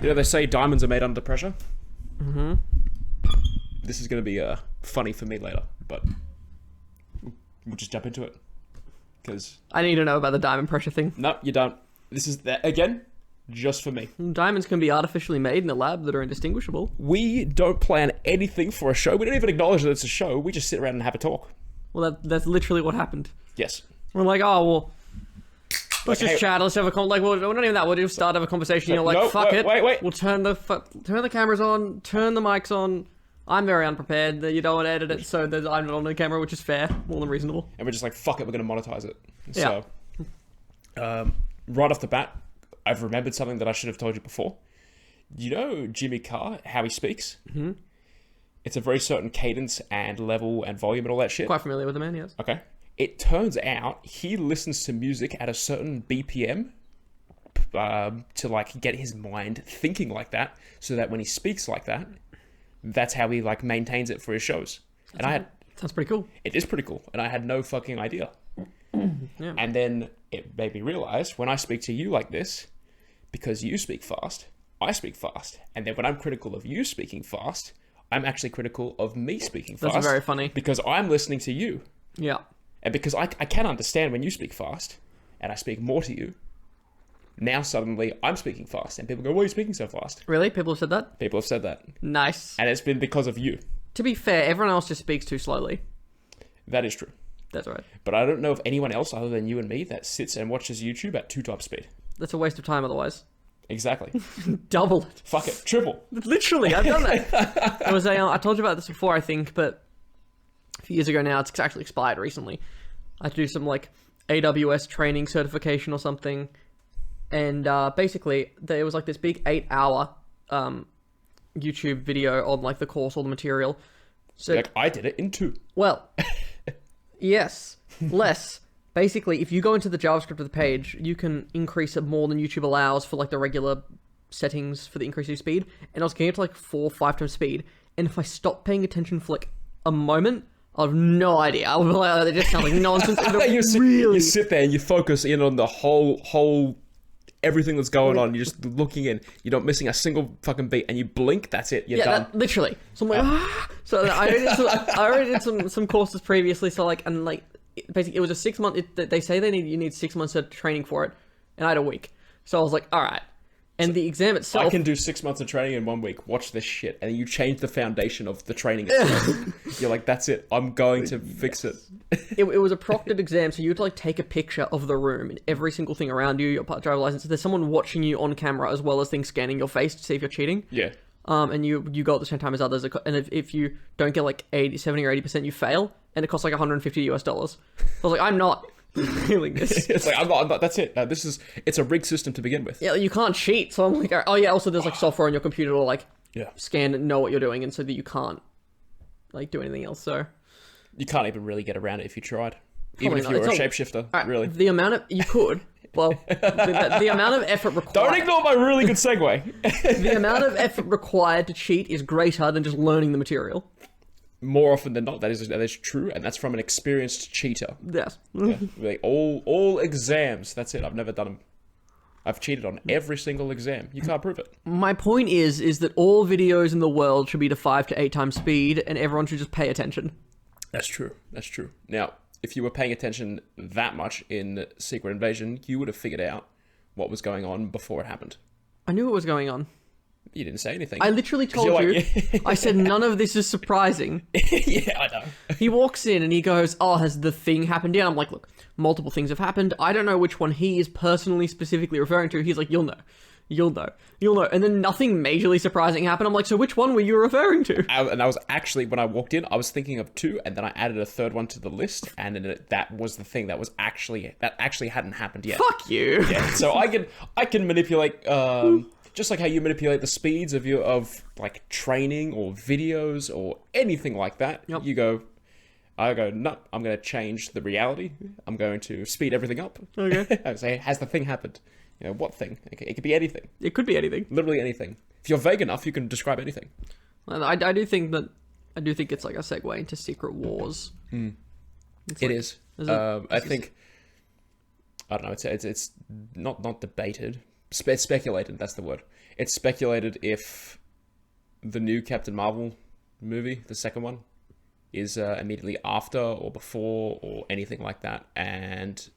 You know, they say diamonds are made under pressure. Mm-hmm. This is going to be funny for me later, but we'll just jump into it. Because I need to know about the diamond pressure thing. no, you don't. This is, again, just for me. Diamonds can be artificially made in a lab that are indistinguishable. We don't plan anything for a show. We don't even acknowledge that it's a show. We just sit around and have a talk. Well, that's literally what happened. Yes. We're like, oh, well, let's just hey, chat. Let's have a we're not even that. We'll just start have a conversation. You're like, no, fuck it. Wait. We'll turn the cameras on, turn the mics on. I'm very unprepared. You don't want to edit it, so I'm not on the camera, which is fair, more than reasonable. And we're just like, fuck it, we're going to monetize it. Yeah. So, right off the bat, I've remembered something that I should have told you before. You know Jimmy Carr, how he speaks? Mm-hmm. It's a very certain cadence and level and volume and all that shit. Quite familiar with the man, yes. Okay. It turns out he listens to music at a certain BPM to like get his mind thinking like that, so that when he speaks like that, that's how he like maintains it for his shows. Sounds pretty cool. It is pretty cool, and I had no fucking idea. Yeah. And then it made me realize when I speak to you like this, because you speak fast, I speak fast, and then when I'm critical of you speaking fast, I'm actually critical of me speaking fast. That's very funny. Because I'm listening to you. Yeah. And because I can understand when you speak fast, and I speak more to you, now suddenly I'm speaking fast, and people go, why are you speaking so fast? Really? People have said that? People have said that. Nice. And it's been because of you. To be fair, everyone else just speaks too slowly. That is true. That's right. But I don't know of anyone else other than you and me that sits and watches YouTube at 2 times speed. That's a waste of time otherwise. Exactly. Double it. Fuck it. Triple. Literally, I've done that. It was I told you about this before, I think, but a few years ago now, it's actually expired recently. I had to do some like AWS training certification or something, and basically there was like this big 8-hour YouTube video on like the course or the material. So Like, I did it in 2. well, yes, less. Basically, if you go into the JavaScript of the page, you can increase it more than YouTube allows for like the regular settings for the increase of speed. And I was getting it to like 4 or 5 times speed. And if I stopped paying attention for like a moment, I have no idea. I would be like, oh, it just sounds like nonsense. You sit there and you focus in on the whole everything that's going on. You're just looking in. You're not missing a single fucking beat, and you blink. That's it. You're done. Literally. So I'm like, So I already did some courses previously. So like, and like, basically it was a 6 month. They say you need 6 months of training for it, and I had a week. So I was like, all right. And the exam itself, I can do 6 months of training in 1 week. Watch this shit, and you change the foundation of the training itself. You're like, that's it. I'm going to fix it. it was a proctored exam, so you had to like take a picture of the room and every single thing around you, your driver license. There's someone watching you on camera as well as things scanning your face to see if you're cheating. Yeah. And you go at the same time as others, and if you don't get like 70 or 80%, you fail, and it costs like $150. So I was like, I'm not failing this. It's like, I'm not, that's it. It's a rigged system to begin with. Yeah, you can't cheat. So I'm like, oh yeah, also there's like software on your computer to like Yeah. scan and know what you're doing, and so that you can't like do anything else. So You can't even really get around it if you tried. Even if Probably you were not. a It's shapeshifter, Alright, really. the amount of you could. Well, the amount of effort required. Don't ignore my really good segue. The amount of effort required to cheat is greater than just learning the material. More often than not, that is true, and that's from an experienced cheater. Yes. Yeah. Like, all exams, that's it. I've never done them. I've cheated on every single exam. You can't prove it. My point is that all videos in the world should be to 5 to 8 times speed, and everyone should just pay attention. That's true. That's true. Now, if you were paying attention that much in Secret Invasion, you would have figured out what was going on before it happened. I knew what was going on. You didn't say anything. I literally told you. I said none of this is surprising. Yeah, I know. He walks in and he goes, oh, has the thing happened yet? I'm like, look, multiple things have happened. I don't know which one he is personally specifically referring to. He's like, you'll know. You'll know. You'll know. And then nothing majorly surprising happened. I'm like, so which one were you referring to? And I was actually, when I walked in, I was thinking of 2, and then I added a 3rd one to the list, and then that was the thing that actually hadn't happened yet. Fuck you. Yeah, so I can manipulate, just like how you manipulate the speeds of like training or videos or anything like that. Yep. I go, no, I'm going to change the reality. I'm going to speed everything up. Okay. I say, has the thing happened? You know, what thing? It could be anything. It could be anything. Literally anything. If you're vague enough, you can describe anything. I do think it's like a segue into Secret Wars. It is. I think, I don't know, it's not debated, It's speculated. That's the word. It's speculated if the new Captain Marvel movie, the second one, is immediately after or before or anything like that. And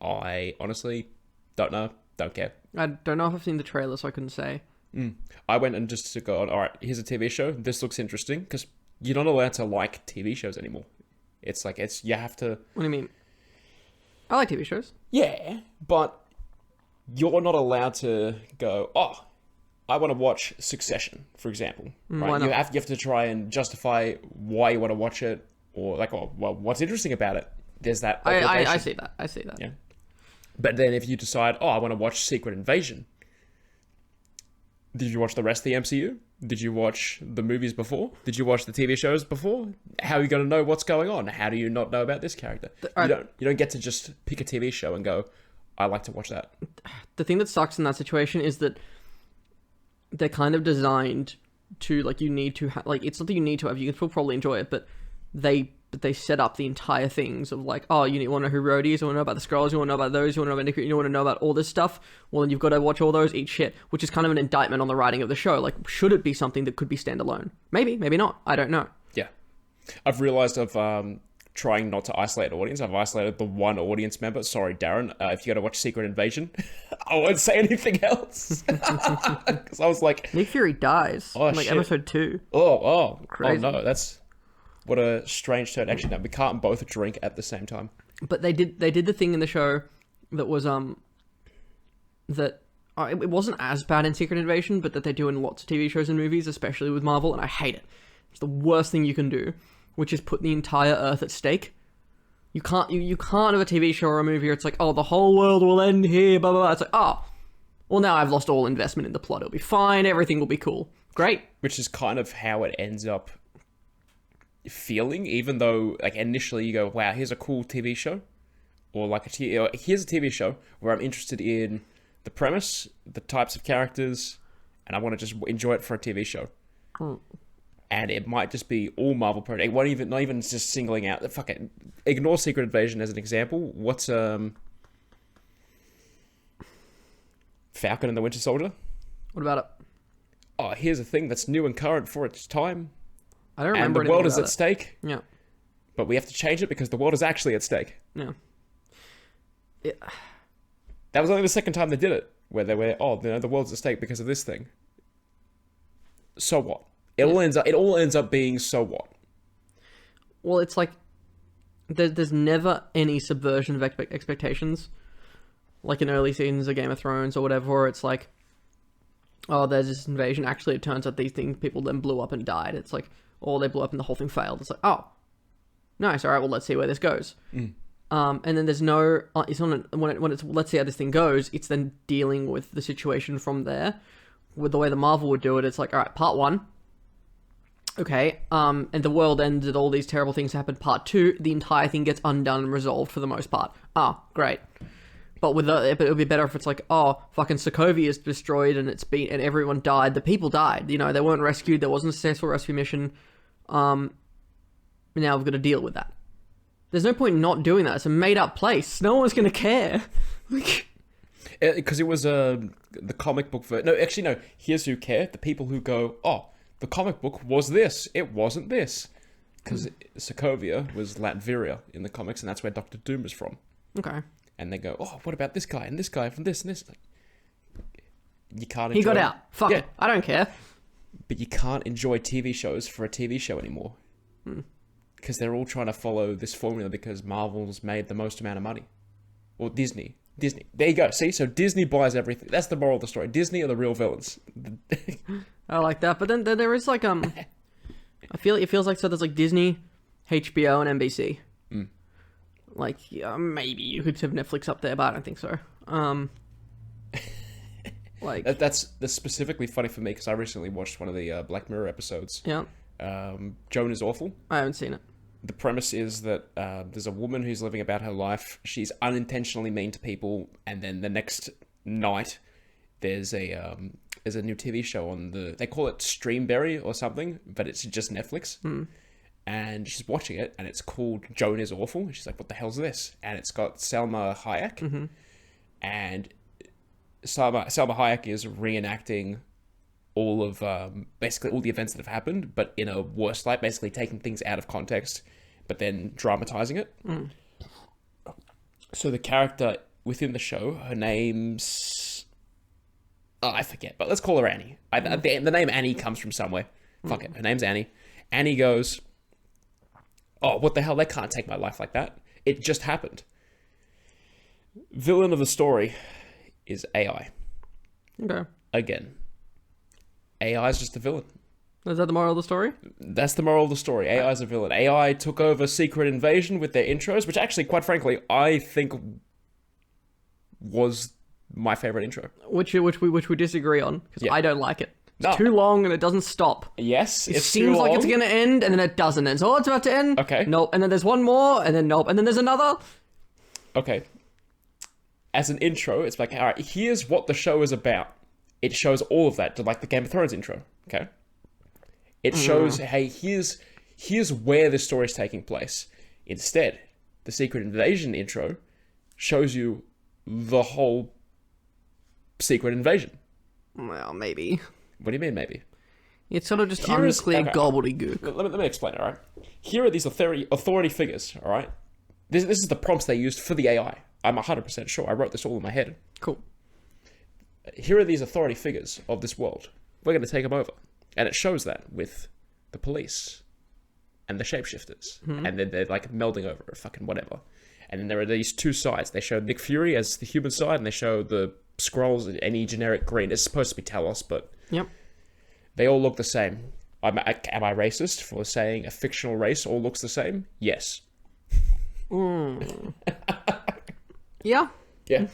I honestly don't know. Don't care. I don't know if I've seen the trailer, so I couldn't say. I went and just to go on, all right, here's a TV show. This looks interesting, because you're not allowed to like TV shows anymore. It's like, you have to... What do you mean? I like TV shows. Yeah, but you're not allowed to go, oh, I want to watch Succession, for example. Right? Why not? You have to try and justify why you want to watch it, or like, oh, well, what's interesting about it? There's that obligation. I see that. I see that. Yeah. But then if you decide, oh, I want to watch Secret Invasion, did you watch the rest of the MCU? Did you watch the movies before? Did you watch the TV shows before? How are you going to know what's going on? How do you not know about this character? You don't get to just pick a TV show and go, I like to watch that. The thing that sucks in that situation is that they're kind of designed to, like, you need to have, like, it's something you need to have. You can still probably enjoy it, but they set up the entire things of, like, oh, you want to know who Rhodey is, you want to know about the Skrulls, you want to know about those, you want to know about Nick, you want to know about all this stuff. Well, then you've got to watch all those, eat shit, which is kind of an indictment on the writing of the show. Like, should it be something that could be standalone? Maybe, maybe not. I don't know. Yeah. I've realized trying not to isolate audience. I've isolated the one audience member. Sorry, Darren. If you got to watch Secret Invasion, I won't say anything else. Because I was like... Nick Fury dies in, like, shit. episode 2. Oh, Crazy. Oh no, that's... What a strange turn. Actually, no, we can't both drink at the same time. But they did the thing in the show that was that it wasn't as bad in Secret Invasion, but that they do in lots of TV shows and movies, especially with Marvel, and I hate it. It's the worst thing you can do, which is put the entire Earth at stake. You can't have a TV show or a movie where it's like, oh, the whole world will end here, blah blah blah. It's like, oh, well, now I've lost all investment in the plot. It'll be fine. Everything will be cool. Great. Which is kind of how it ends up feeling, even though, like, initially you go, wow, here's a cool TV show, or like here's a TV show where I'm interested in the premise, the types of characters, and I want to just enjoy it for a TV show. And it might just be all Marvel product. It won't even, not even just singling out. Fuck it. Ignore Secret Invasion as an example. What's Falcon and the Winter Soldier? What about it? Oh, here's a thing that's new and current for its time. I don't remember. And the world is at stake. Yeah. But we have to change it because the world is actually at stake. Yeah. That was only the second time they did it, where they were, oh, the world's at stake because of this thing. So what? It all ends up being so what? Well, it's like there's never any subversion of expectations, like in early seasons of Game of Thrones or whatever, where it's like, oh, there's this invasion. Actually, it turns out these things, people then blew up and died. It's like, oh, they blew up and the whole thing failed. It's like, oh, nice. All right, well, let's see where this goes. And then there's no, it's on when it's let's see how this thing goes. It's then dealing with the situation from there. With the way the Marvel would do it, it's like, all right, part 1. Okay, and the world ended, all these terrible things happened. Part 2, the entire thing gets undone and resolved for the most part. Ah, great. But it would be better if it's like, oh, fucking Sokovia is destroyed and and everyone died. The people died. You know, they weren't rescued. There wasn't a successful rescue mission. Now we've got to deal with that. There's no point in not doing that. It's a made-up place. No one's going to care. Because it was the comic book version. No, actually, no. Here's who care. The people who go, oh, the comic book was this. It wasn't this. Because Sokovia was Latveria in the comics, and that's where Doctor Doom is from. Okay. And they go, oh, what about this guy and this guy from this and this? You can't enjoy... He got out. Fuck it. I don't care. But you can't enjoy TV shows for a TV show anymore. Because they're all trying to follow this formula because Marvel's made the most amount of money. Or Disney. There you go. See? So Disney buys everything. That's the moral of the story. Disney are the real villains. I like that. But then there is like, it feels like, so there's like Disney, HBO, and NBC. Like, maybe you could have Netflix up there, but I don't think so. Like that's specifically funny for me because I recently watched one of the Black Mirror episodes. Yeah. Joan is Awful. I haven't seen it. The premise is that there's a woman who's living about her life. She's unintentionally mean to people, and then the next night there's a new TV show on they call it Streamberry or something, but it's just Netflix. And she's watching it, and it's called Joan is Awful. And she's like, what the hell's this? And it's got Selma Hayek. And Salma Hayek is reenacting all of basically all the events that have happened, but in a worse light, basically taking things out of context, but then dramatizing it. So the character within the show, her name's... Oh, I forget, but let's call her Annie. The name Annie comes from somewhere. Fuck it, her name's Annie. Annie goes, oh, what the hell, they can't take my life like that. It just happened. Villain of the story is AI. Okay. Again. AI is just a villain. Is that the moral of the story? That's the moral of the story. AI is a villain. AI took over Secret Invasion with their intros, which actually, quite frankly, I think was my favorite intro. Which we disagree on, because I don't like it. It's No. too long and it doesn't stop. Yes, It it's seems too like long. it's going to end, and then it doesn't. And so, oh, it's about to end. Okay. Nope. And then there's one more, and then nope. And then there's another. Okay. As an intro, it's like, all right, here's what the show is about. It shows all of that, like the Game of Thrones intro. Okay. It shows, hey, here's where the story is taking place. Instead, the Secret Invasion intro shows you the whole Secret Invasion. Well, maybe. What do you mean, maybe? It's sort of just Here is- unclear okay. gobbledygook. Let me explain, all right? Here are these authority figures, all right? This is the prompts they used for the AI. I'm 100% sure. I wrote this all in my head. Cool. Here are these authority figures of this world. We're going to take them over. And it shows that with the police and the shapeshifters. And then they're like melding over or fucking whatever. And then there are these two sides. They show Nick Fury as the human side, and they show the Skrulls any generic green. It's supposed to be Talos, but Yep. they all look the same. Am I racist for saying a fictional race all looks the same? Yes. Yeah. Yeah.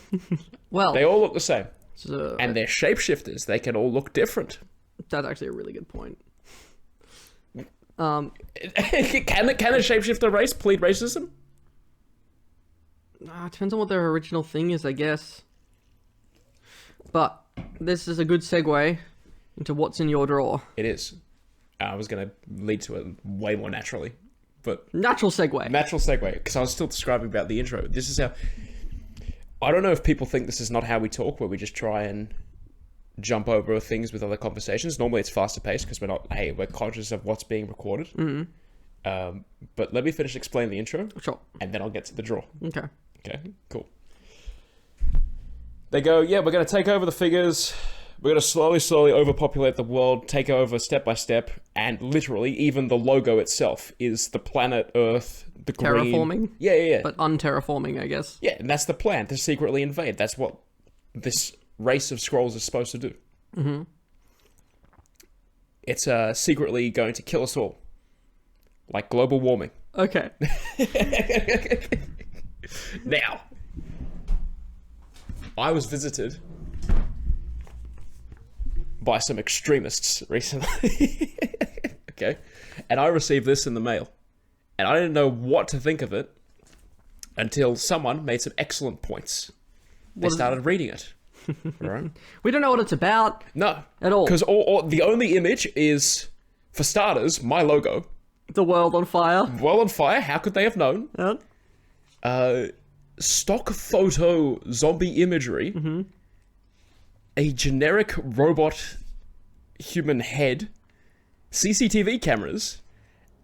Well, They all look the same. so And they're shapeshifters. They can all look different. that's actually a really good point. Can a shapeshifter race plead racism? It depends on what their original thing is, I guess. But this is a good segue into what's in your drawer. It is. I was going to lead to it way more naturally. But Natural segue. natural segue, because I was still describing about the intro. This is how... I don't know if people think this is not how we talk, where we just try and jump over things with other conversations. Normally it's faster paced because we're conscious of what's being recorded. But let me finish explaining the intro, Sure. and then I'll get to the draw. Okay. Okay, cool. They go, yeah, we're going to take over the figures. We're going to slowly overpopulate the world, take over step by step, and literally, even the logo itself is the planet Earth, the green... Terraforming? Yeah. But unterraforming, I guess. Yeah, and that's the plan, to secretly invade. That's what this race of Skrulls is supposed to do. Mm-hmm. It's secretly going to kill us all. Like global warming. Okay. Now, I was visited by some extremists recently. Okay? And I received this in the mail. And I didn't know what to think of it until someone made some excellent points. They started reading it. Right? We don't know what it's about. No. At all. Because the only image is, for starters, my logo. The world on fire. Well on fire, how could they have known? Stock photo zombie imagery, a generic robot human head, CCTV cameras,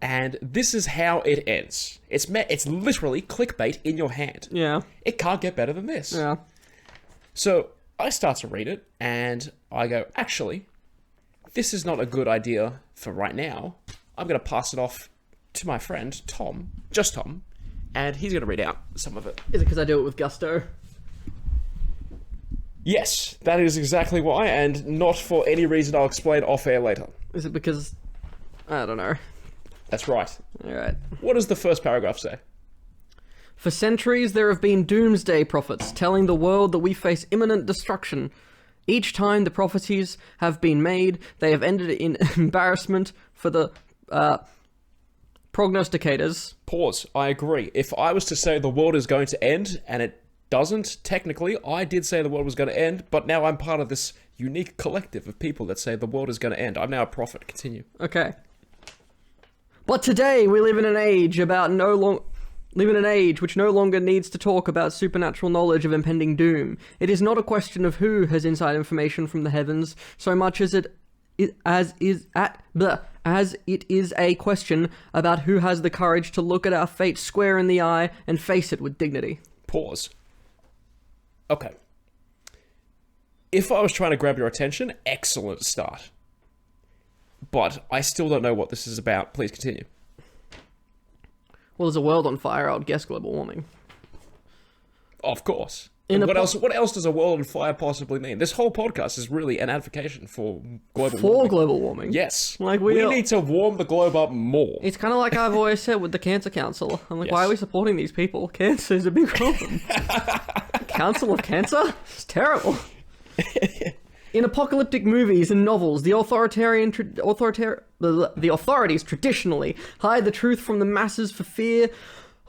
and this is how it ends. It's literally clickbait in your hand. Yeah. It can't get better than this. Yeah. So I start to read it, and I go, actually, this is not a good idea for right now. I'm going to pass it off to my friend, Tom, just Tom, and he's going to read out some of it. Is it because I do it with gusto? Yes, that is exactly why, and not for any reason I'll explain off-air later. Is it because... I don't know. That's right. Alright. What does the first paragraph say? For centuries, there have been doomsday prophets telling the world that we face imminent destruction. Each time the prophecies have been made, they have ended in embarrassment for the prognosticators. Pause. I agree. If I was to say the world is going to end, and it doesn't, technically, I did say the world was going to end, but now I'm part of this unique collective of people that say the world is going to end. I'm now a prophet. Continue. Okay. But today, we live in an age about no live in an age which no longer needs to talk about supernatural knowledge of impending doom. It is not a question of who has inside information from the heavens, so much as it is a question about who has the courage to look at our fate square in the eye and face it with dignity. Pause. Okay. If I was trying to grab your attention, excellent start. But I still don't know what this is about. Please continue. Well, there's a world on fire. I would guess global warming. Of course. What else does a world on fire possibly mean? This whole podcast is really an advocation for global warming. Global warming. Yes. Like we need to warm the globe up more. It's kind of like I've always said with the Cancer Council. I'm like, Yes. why are we supporting these people? Cancer is a big problem. Council of Cancer? It's terrible. In apocalyptic movies and novels, the authorities traditionally hide the truth from the masses for fear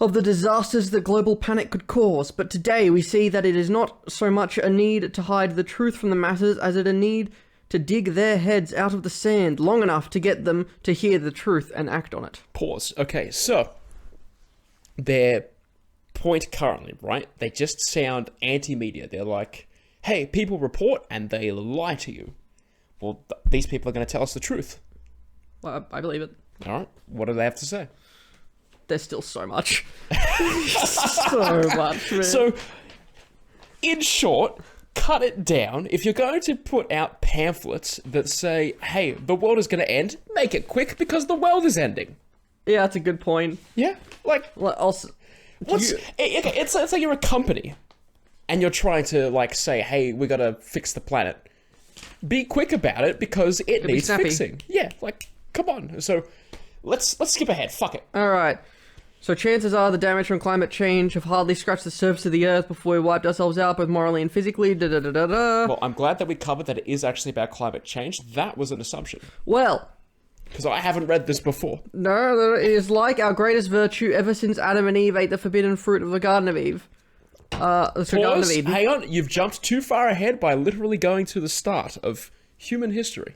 of the disasters that global panic could cause. But today we see that it is not so much a need to hide the truth from the masses as it a need to dig their heads out of the sand long enough to get them to hear the truth and act on it. Pause. Okay, so their point currently, right? They just sound anti-media. They're like, hey, people report and they lie to you. Well, these people are going to tell us the truth. Well, I believe it. All right, what do they have to say? There's still so much. So much, man. So, in short, cut it down. If you're going to put out pamphlets that say, hey, the world is going to end, make it quick because the world is ending. Yeah, that's a good point. Yeah? Like, Also, it's like you're a company and you're trying to, like, say, hey, we got to fix the planet. Be quick about it because it needs fixing. Yeah, like, come on. So, let's skip ahead. Fuck it. all right. So chances are the damage from climate change have hardly scratched the surface of the Earth before we wiped ourselves out, both morally and physically. Well, I'm glad that we covered that it is actually about climate change. That was an assumption. Well, because I haven't read this before. no, it is like our greatest virtue ever since Adam and Eve ate the forbidden fruit of the Garden of Eve. Garden of Pause. Eden. Hang on. You've jumped too far ahead by literally going to the start of human history.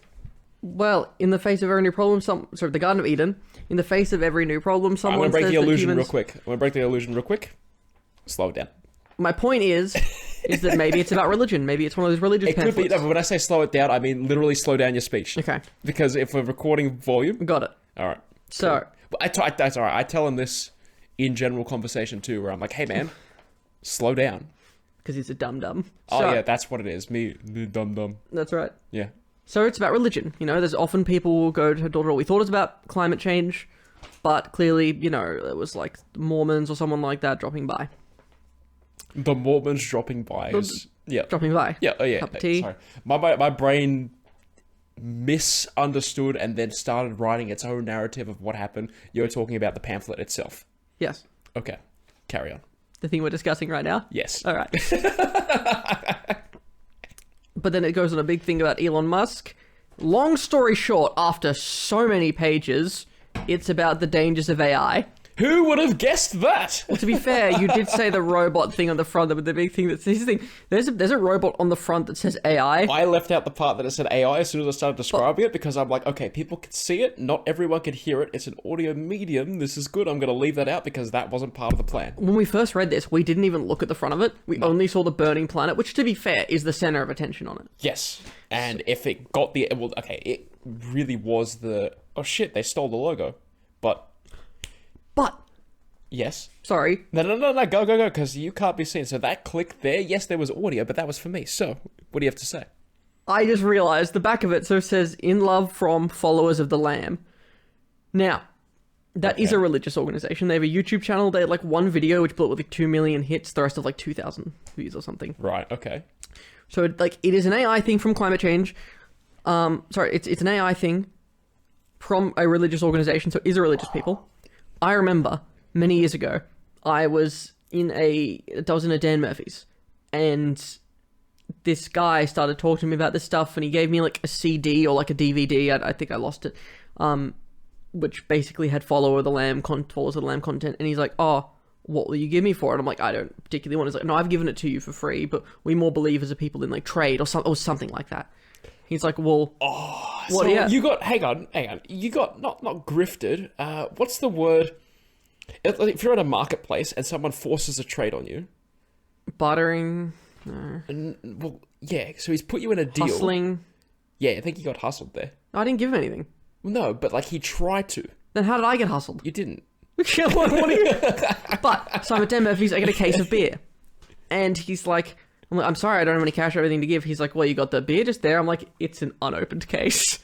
Well, in the face of every new problem, the Garden of Eden. In the face of every new problem, I'm someone going to break says the illusion that real humans... quick. Slow it down. My point is that maybe it's about religion. Maybe it's one of those religious It could pamphlets. be. No, but when I say slow it down, I mean literally slow down your speech. Okay, Because if we're recording volume, got it. all right. So, Cool. That's all right. I tell him this in general conversation too, where I'm like, "Hey, man, slow down." because he's a dum-dum. Oh So, yeah, that's what it is. Me dumb. that's right. Yeah. So it's about religion. You know, there's often people will go to door. We thought it was about climate change, but clearly, you know, it was like Mormons or someone like that dropping by. The Mormons dropping by is yeah. Dropping by. Yeah. Oh yeah. Cup of tea. Sorry, my brain misunderstood and then started writing its own narrative of what happened. You're talking about the pamphlet itself. Yes. Okay, carry on. The thing we're discussing right now? Yes. All right. But then it goes on a big thing about Elon Musk. Long story short, after so many pages, it's about the dangers of AI. Who would have guessed that? Well, to be fair, you did say the robot thing on the front, but the big thing that's this thing. There's a robot on the front that says AI. I left out the part that it said AI as soon as I started describing it because I'm like, okay, people can see it, not everyone can hear it. It's an audio medium. This is good. I'm going to leave that out because that wasn't part of the plan. When we first read this, we didn't even look at the front of it. We only saw the burning planet, which, to be fair, is the center of attention on it. Yes, and if it got the well, okay, it really was the oh shit, they stole the logo, but yes. Sorry. No, go, because you can't be seen. So that click there, yes, there was audio, but that was for me. So, what do you have to say? I just realized the back of it says "In Love from Followers of the Lamb." Now, that is a religious organization. They have a YouTube channel. They had like one video which blew up with like 2 million hits. The rest of like 2,000 views or something. Right. Okay. So it is an AI thing from climate change. It's an AI thing from a religious organization. So it is a religious people. I remember many years ago, I was in a Dan Murphy's, and this guy started talking to me about this stuff, and he gave me like a CD or like a DVD. I think I lost it, which basically had Followers of the Lamb content, and he's like, "Oh, what will you give me for it?" I'm like, "I don't particularly want it." He's like, "No, I've given it to you for free, but we more believe as a people in like trade or something like that." He's like, "Well, what? So you got hang on, you got not grifted. What's the word? If you're at a marketplace and someone forces a trade on you, Bartering. No. well, yeah. So he's put you in a deal. Hustling. Yeah, I think he got hustled there. I didn't give him anything. Well, no, but like he tried to. Then how did I get hustled? You didn't. What do you... But, so I'm at Dan Murphy's, I get a case of beer. And he's like, I'm sorry, I don't have any cash or anything to give. He's like, well, you got the beer just there? I'm like, it's an unopened case.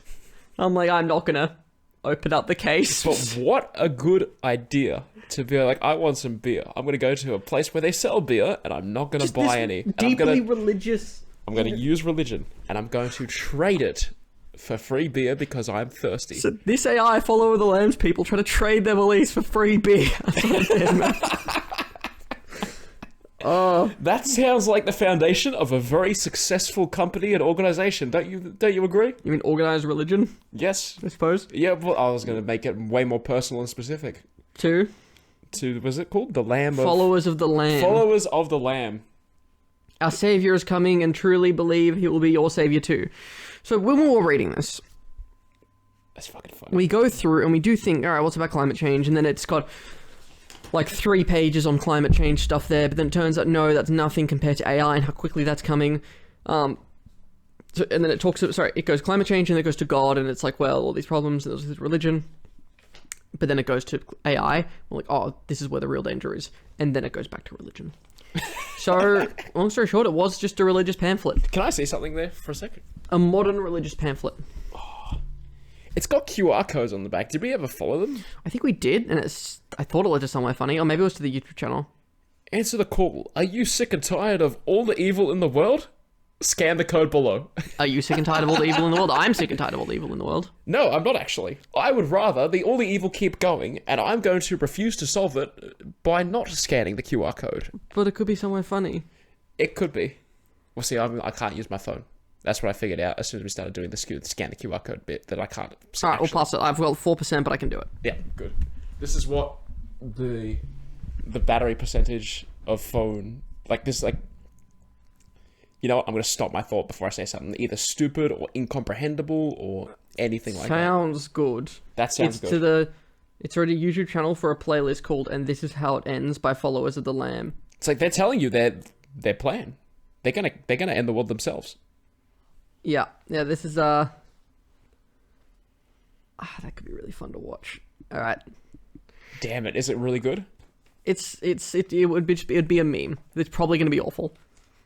I'm like, I'm not gonna open up the case. But what a good idea to be like, I want some beer. I'm going to go to a place where they sell beer and I'm not going to buy any. Deeply religious. I'm going to use religion and I'm going to trade it for free beer because I'm thirsty. So this AI follower of the lambs people try to trade their beliefs for free beer. Oh, that sounds like the foundation of a very successful company and organization. Don't you agree? you mean organized religion? Yes. I suppose. Yeah, well, I was going to make it way more personal and specific. To Was it called? The Lamb of... followers of the lamb. Followers of the Lamb. Our savior is coming, and truly believe he will be your savior too. So when we were reading this, That's fucking funny. we go through and we do think, all right, what's about climate change? And then it's got like 3 pages on climate change stuff there, but then it turns out, no, that's nothing compared to AI and how quickly that's coming. So, and then it talks, it goes climate change and then it goes to God, and it's like, well, all these problems, and there's religion. But then it goes to AI. We're like, oh, this is where the real danger is. And then it goes back to religion. So, long story short, it was just a religious pamphlet. Can I say something there for a second? A modern religious pamphlet. It's got QR codes on the back. Did we ever follow them? I think we did, and I thought it led to somewhere funny, or maybe it was to the YouTube channel. Answer the call. Are you sick and tired of all the evil in the world? Scan the code below. Are you sick and tired of all the evil in the world? I'm sick and tired of all the evil in the world. No, I'm not actually. I would rather all the evil keep going, and I'm going to refuse to solve it by not scanning the QR code. But it could be somewhere funny. It could be. Well, see, I can't use my phone. That's what I figured out as soon as we started doing the scan the QR code bit, that I can't. Alright, we'll pass it. I've got 4%, but I can do it. Yeah, good. This is what the battery percentage of phone, like this, like, you know what, I'm going to stop my thought before I say something either stupid or incomprehensible or anything like that. Sounds good. That sounds good. It's already a YouTube channel for a playlist called "And This Is How It Ends" by Followers of the Lamb. It's like they're telling you their plan. They're gonna end the world themselves. Yeah, this is that could be really fun to watch. All right. Damn it, is it really good? It would be a meme. It's probably going to be awful.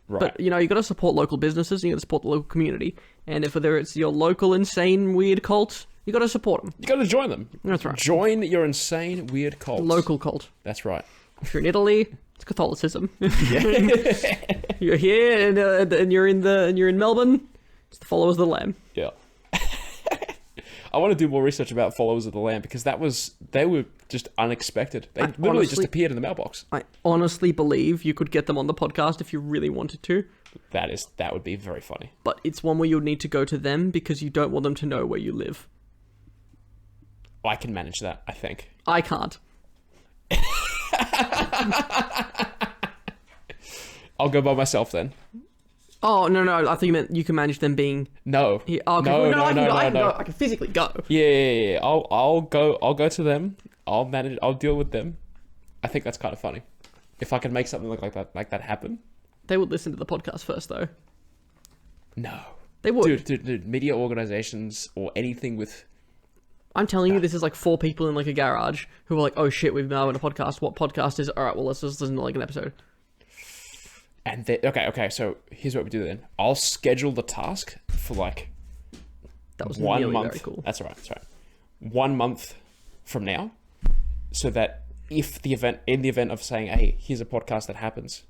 Right. But you got to support local businesses, and you got to support the local community. And if whether it's your local insane weird cult, you got to support them. You got to join them. That's right. Join your insane weird cult. Local cult. That's right. If you're in Italy, it's Catholicism. Yeah. You're here and you're in Melbourne. It's the Followers of the Lamb. Yeah. I want to do more research about Followers of the Lamb because they were just unexpected. They literally just appeared in the mailbox. I honestly believe you could get them on the podcast if you really wanted to. That would be very funny. But it's one where you'll need to go to them because you don't want them to know where you live. I can manage that, I think. I can't. I'll go by myself then. Oh, no, I thought you meant you can manage them being... No. Here. Oh, okay. No, I can no. go. I can physically go. Yeah. I'll go to them. I'll deal with them. I think that's kind of funny. If I can make something like that happen. They would listen to the podcast first, though. No. They would. Dude, media organizations or anything with... I'm telling you, this is like 4 people in like a garage who are like, oh shit, we've now in a podcast. What podcast is... Alright, well, let's just listen to like an episode. And okay, so here's what we do then. I'll schedule the task for like that was 1 month. Very cool. That's all right. 1 month from now, so that in the event of saying, hey, here's a podcast that happens,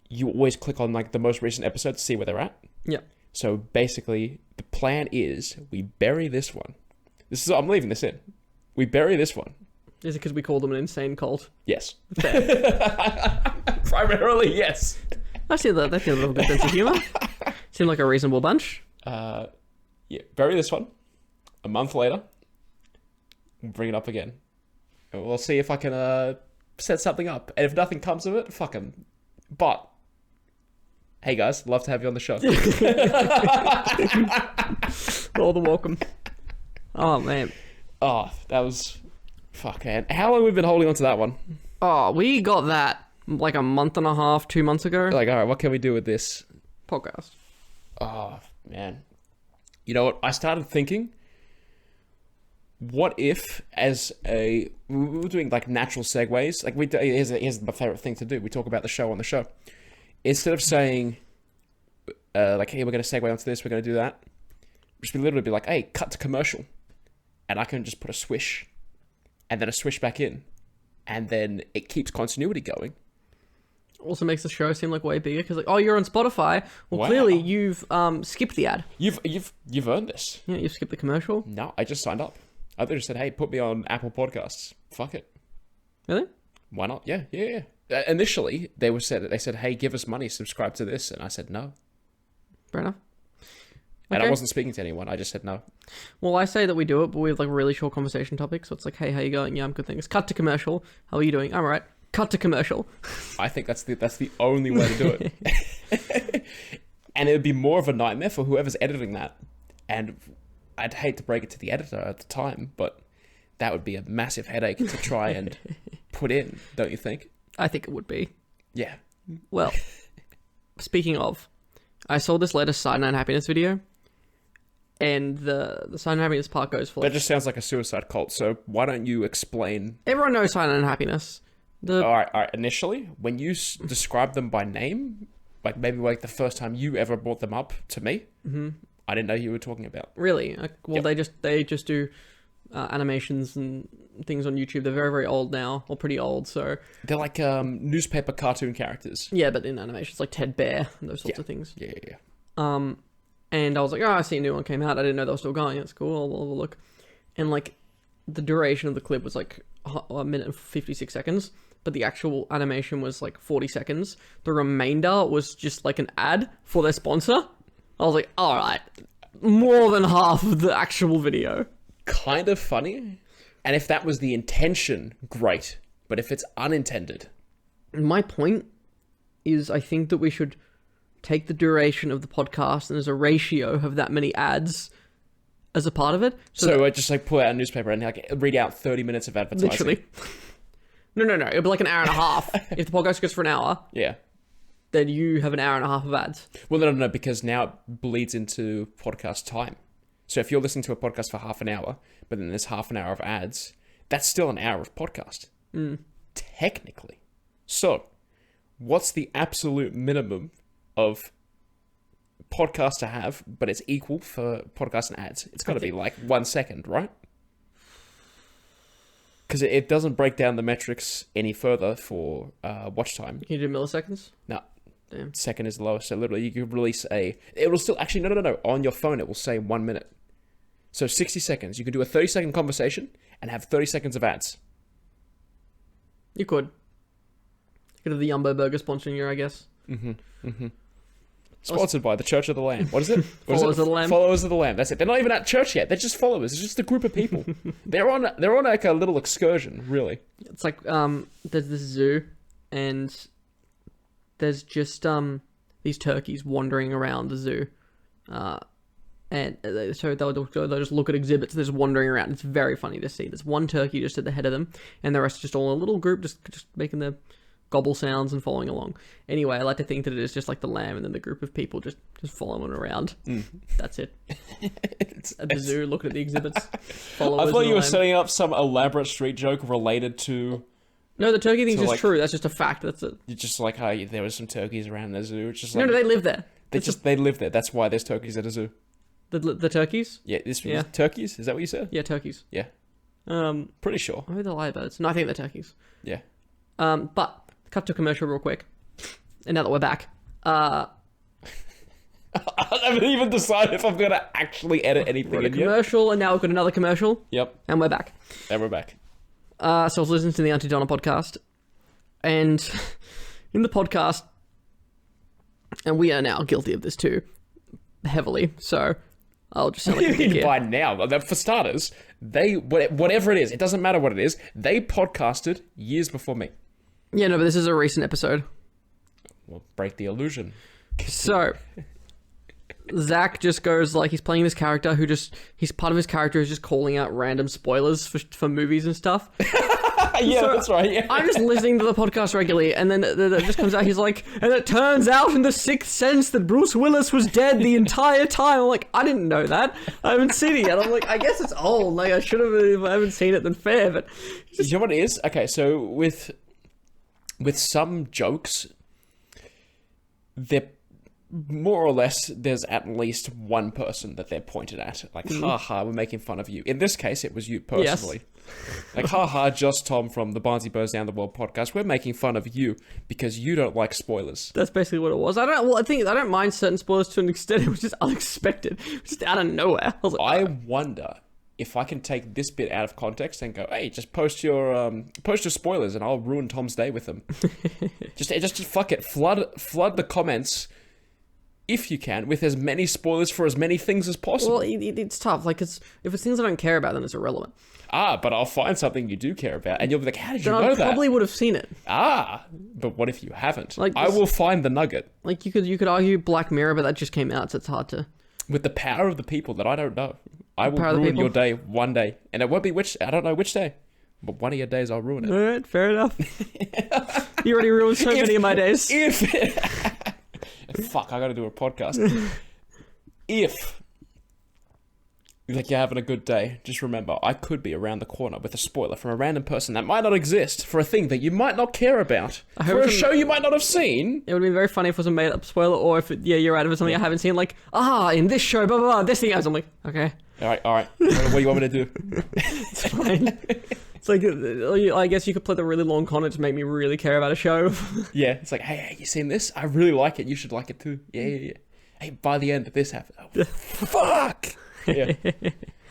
you always click on like the most recent episode to see where they're at. Yeah. So basically, the plan is we bury this one. I'm leaving this in. We bury this one. Is it because we call them an insane cult? Yes. Primarily, yes. I see that. That's a little good sense of humor. Seem like a reasonable bunch. Yeah, bury this one. A month later, we'll bring it up again. And we'll see if I can set something up. And if nothing comes of it, fuck 'em. But, hey guys, love to have you on the show. All the welcome. Oh, man. Oh, that was Fuck, man. How long have we been holding on to that one? Oh, we got that like a month and a half, 2 months ago. Like, all right, what can we do with this? Podcast. Oh, man. You know what? I started thinking, what if, we were doing like natural segues, like here's my favorite thing to do. We talk about the show on the show. Instead of saying, like, hey, we're going to segue onto this, we're going to do that, just literally be like, hey, cut to commercial. And I can just put a swish, and then a swish back in, and then it keeps continuity going. Also makes the show seem like way bigger because, like, oh, you're on Spotify. Well, Wow. Clearly you've skipped the ad. You've earned this. Yeah, you've skipped the commercial. No, I just signed up. I just said, hey, put me on Apple Podcasts. Fuck it. Really? Why not? Yeah. Initially, they said, hey, give us money, subscribe to this, and I said no. Fair enough. And Okay. I wasn't speaking to anyone. I just said no. Well, I say that we do it, but we have like really short conversation topics. So it's like, hey, how you going? Yeah, I'm good. Thanks. Cut to commercial. How are you doing? I'm alright. Cut to commercial. I think that's the only way to do it. And it would be more of a nightmare for whoever's editing that. And I'd hate to break it to the editor at the time, but that would be a massive headache to try and put in, don't you think? I think it would be. Yeah. Well, speaking of, I saw this latest Cyanide Happiness video, and the Cyanide Happiness part goes for That just sounds like a suicide cult, so why don't you explain? everyone knows Cyanide Happiness. All right. Initially, when you describe them by name, like maybe like the first time you ever brought them up to me, I didn't know who you were talking about. Really? Well, Yep. they just do animations and things on YouTube. They're very, very old now, or pretty old. So They're like newspaper cartoon characters. yeah, but in animations like Ted Bear and those sorts of things. Yeah. And I was like, oh, I see a new one came out. I didn't know they were still going. That's cool. I'll have a look. And like, the duration of the clip was like a minute and 56 seconds, but the actual animation was like 40 seconds. The remainder was just like an ad for their sponsor. I was like, all right, more than half of the actual video. Kind of funny. And if that was the intention, great. But if it's unintended, My point is, I think that we should take the duration of the podcast and as a ratio have that many ads as a part of it. so I just like pull out a newspaper and like read out 30 minutes of advertising. Literally. No. It'll be like an hour and a half. If the podcast goes for an hour, Yeah. then you have an hour and a half of ads. Well, no, because now it bleeds into podcast time. So if you're listening to a podcast for half an hour, but then there's half an hour of ads, that's still an hour of podcast. Technically. So, what's the absolute minimum of podcast to have, but it's equal for podcast and ads? It's got to be like 1 second, right? Because it doesn't break down the metrics any further for watch time. Can you do milliseconds? No. Damn. Second is the lowest. So literally you could release it will still, actually, no. On your phone, it will say 1 minute. So 60 seconds. You can do a 30-second conversation and have 30 seconds of ads. You could. You could have the Yumbo Burger sponsoring you, I guess. Sponsored by the Church of the Lamb. What is it? What is Followers it? of the Lamb. Followers of the Lamb. That's it. They're not even at church yet. They're just followers. It's just a group of people. They're on like a little excursion, really. It's like, there's this zoo, and there's just, these turkeys wandering around the zoo. So they'll just look at exhibits. They're just wandering around. It's very funny to see. There's one turkey just at the head of them, and the rest just all in a little group, just making the gobble sounds and following along. Anyway, I like to think that it is just like the lamb, and then the group of people just following around. That's it. At the zoo, looking at the exhibits. I Followers thought of you the were lamb. setting up some elaborate street joke related to. No, the turkey thing's So, just like- true. That's just a fact. That's it. You're just like how there was some turkeys around the zoo. It's just No, like they live there. they live there. That's why there's turkeys at a zoo. The turkeys? Yeah, Yeah. turkeys. Is that what you said? Yeah, turkeys. Yeah, Um, pretty sure. maybe they're lyrebirds. No, I think they're turkeys. Yeah. But cut to commercial real quick. And now that we're back, I haven't even decided if I'm gonna actually edit anything we're at a in yet. commercial, and now we've got another commercial, Yep, and we're back. and we're back. So I was listening to the Auntie Donna podcast, and in the podcast, and we are now guilty of this too, heavily. So I'll just sound like a dick here. By now, for starters, whatever it is, it doesn't matter what it is. They podcasted years before me. Yeah, no, but this is a recent episode. Well, break the illusion. So Zach just goes like he's playing this character he's part of his character is just calling out random spoilers for movies and stuff. Yeah, so, that's right. Yeah. I'm just listening to the podcast regularly, and then it just comes out. He's like, and it turns out in The Sixth Sense that Bruce Willis was dead the entire time. I'm like, I didn't know that. I haven't seen it yet. I'm like, I guess it's old. Like, I should have. If I haven't seen it, then fair. But you know what it is? Okay, so with some jokes, they're more or less, there's at least one person that they're pointed at. Like, haha, we're making fun of you. In this case, it was you personally. Yes. Like, haha, just Tom from the Barnzey Burns Down the World podcast. We're making fun of you because you don't like spoilers. That's basically what it was. I don't mind certain spoilers to an extent. It was just unexpected. It was just out of nowhere. I wonder if I can take this bit out of context and go, hey, just post your spoilers and I'll ruin Tom's day with them. just fuck it. Flood the comments, if you can, with as many spoilers for as many things as possible. Well, it's tough. Like, if it's things I don't care about, then it's irrelevant. But I'll find something you do care about, and you'll be like, how did you know that? I probably would have seen it. But what if you haven't? Like, I will find the nugget. Like, you could argue Black Mirror, but that just came out, so it's hard to... With the power of the people that I don't know, I will ruin your day one day. And it won't be I don't know which day, but one of your days I'll ruin it. Alright, fair enough. You already ruined so many of my days. Fuck, I gotta do a podcast. If like you're having a good day, just remember, I could be around the corner with a spoiler from a random person that might not exist for a thing that you might not care about, for a show you might not have seen. It would be very funny if it was a made-up spoiler, or if you're right, if it's something I haven't seen, like, in this show, blah, blah, blah, this thing, I'm like, okay. Alright. What do you want me to do? It's fine. It's like, I guess you could play the really long con and just make me really care about a show. Yeah, it's like, hey, you seen this? I really like it. You should like it too. Yeah. Hey, by the end, this happened. Oh, fuck! Yeah.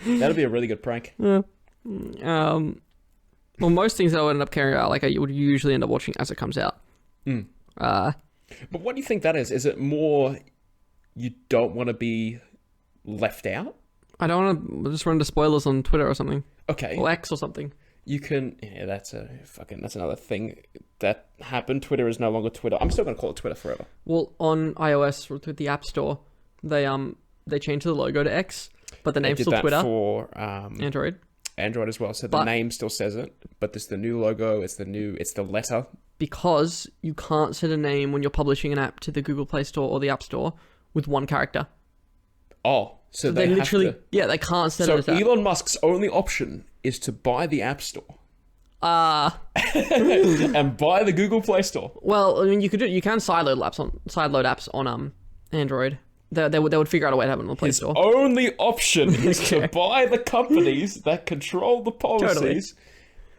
That'll be a really good prank. Yeah. Well, most things that I would end up caring about, like, I would usually end up watching as it comes out. But what do you think that is? Is it more you don't want to be left out? I don't want to just run into spoilers on Twitter or something. Okay. Or X or something. You can... Yeah, that's another thing that happened. Twitter is no longer Twitter. I'm still going to call it Twitter forever. Well, on iOS, with the App Store, they changed the logo to X, but the name's still Twitter. They did that for... Android as well. So the name still says it, but there's the new logo, it's the letter. Because you can't set a name when you're publishing an app to the Google Play Store or the App Store with one character. Oh, so they literally... they can't set it as that. So Elon Musk's only option is to buy the App Store. And buy the Google Play Store. Well, I mean, you can sideload apps on Android. They would figure out a way to have it on the Play Store. His only option is to buy the companies that control the policies